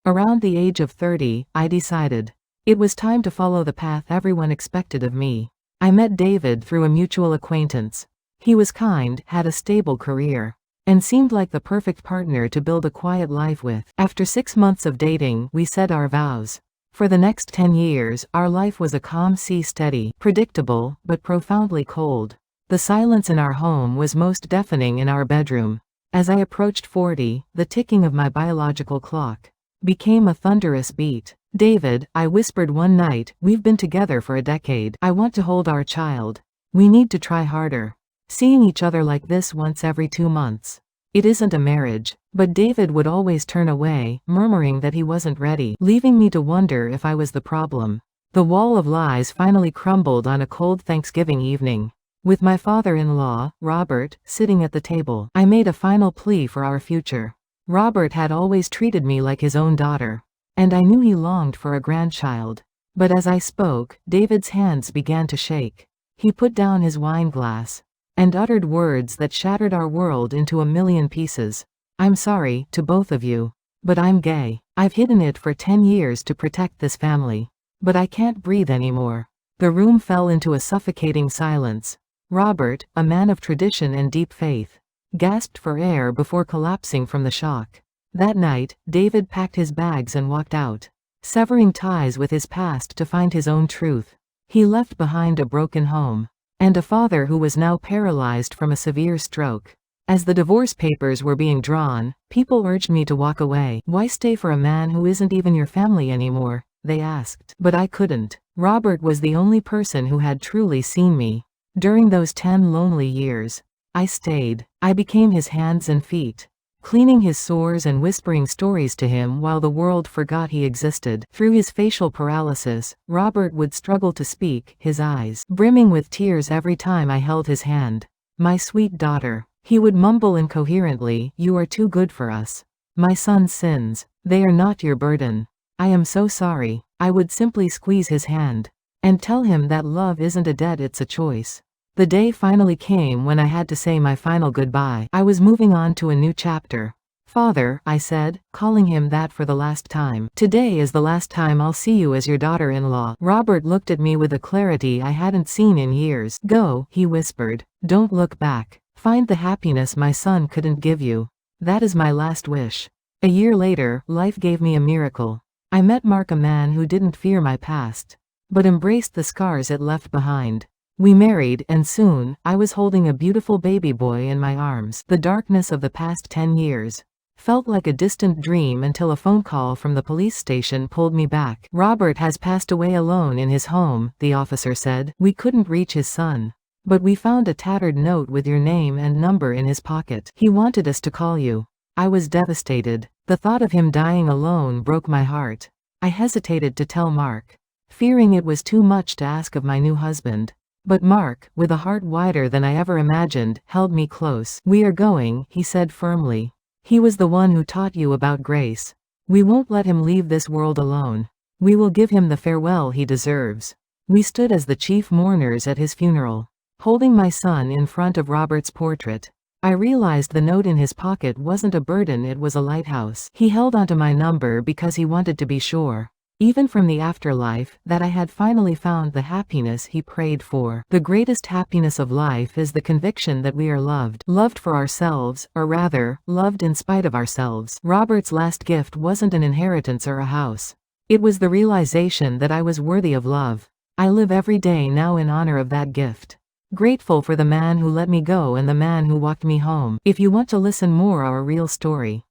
Around the age of 30, I decided it was time to follow the path everyone expected of me. I met David through a mutual acquaintance. He was kind, had a stable career, and seemed like the perfect partner to build a quiet life with. After 6 months of dating, we said our vows. For the next 10 years, our life was a calm sea, steady, predictable, but profoundly cold. The silence in our home was most deafening in our bedroom. As I approached 40, the ticking of my biological clock became a thunderous beat. "David," I whispered one night, "we've been together for a decade. I want to hold our child. We need to try harder. Seeing each other like this once every 2 months. It isn't a marriage." But David would always turn away, murmuring that he wasn't ready, leaving me to wonder if I was the problem. The wall of lies finally crumbled on a cold Thanksgiving evening. With my father-in-law, Robert, sitting at the table, I made a final plea for our future. Robert had always treated me like his own daughter, and I knew he longed for a grandchild. But as I spoke, David's hands began to shake. He put down his wine glass and uttered words that shattered our world into a million pieces. "I'm sorry, to both of you, but I'm gay. I've hidden it for 10 years to protect this family. But I can't breathe anymore." The room fell into a suffocating silence. Robert, a man of tradition and deep faith, gasped for air before collapsing from the shock. That night, David packed his bags and walked out, severing ties with his past to find his own truth. He left behind a broken home, and a father who was now paralyzed from a severe stroke. As the divorce papers were being drawn, people urged me to walk away. "Why stay for a man who isn't even your family anymore?" they asked. But I couldn't. Robert was the only person who had truly seen me. During those 10 lonely years, I stayed. I became his hands and feet, cleaning his sores and whispering stories to him while the world forgot he existed. Through his facial paralysis, Robert would struggle to speak, his eyes brimming with tears every time I held his hand. "My sweet daughter," he would mumble incoherently, "you are too good for us. My son's sins, they are not your burden. I am so sorry." I would simply squeeze his hand and tell him that love isn't a debt, it's a choice. The day finally came when I had to say my final goodbye. I was moving on to a new chapter. "Father," I said, calling him that for the last time, "today is the last time I'll see you as your daughter-in-law." Robert looked at me with a clarity I hadn't seen in years. "Go," he whispered. "Don't look back. Find the happiness my son couldn't give you. That is my last wish." A year later, life gave me a miracle. I met Mark, a man who didn't fear my past, but embraced the scars it left behind. We married, and soon, I was holding a beautiful baby boy in my arms. The darkness of the past 10 years felt like a distant dream until a phone call from the police station pulled me back. "Robert has passed away alone in his home," the officer said. "We couldn't reach his son, but we found a tattered note with your name and number in his pocket. He wanted us to call you." I was devastated. The thought of him dying alone broke my heart. I hesitated to tell Mark, fearing it was too much to ask of my new husband. But Mark, with a heart wider than I ever imagined, held me close. "We are going," he said firmly. "He was the one who taught you about grace. We won't let him leave this world alone. We will give him the farewell he deserves." We stood as the chief mourners at his funeral, holding my son in front of Robert's portrait. I realized the note in his pocket wasn't a burden, it was a lighthouse. He held onto my number because he wanted to be sure, even from the afterlife, that I had finally found the happiness he prayed for. The greatest happiness of life is the conviction that we are loved. Loved for ourselves, or rather, loved in spite of ourselves. Robert's last gift wasn't an inheritance or a house. It was the realization that I was worthy of love. I live every day now in honor of that gift. Grateful for the man who let me go and the man who walked me home. If you want to listen more our real story,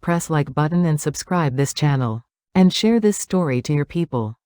press like button and subscribe this channel. And share this story to your people.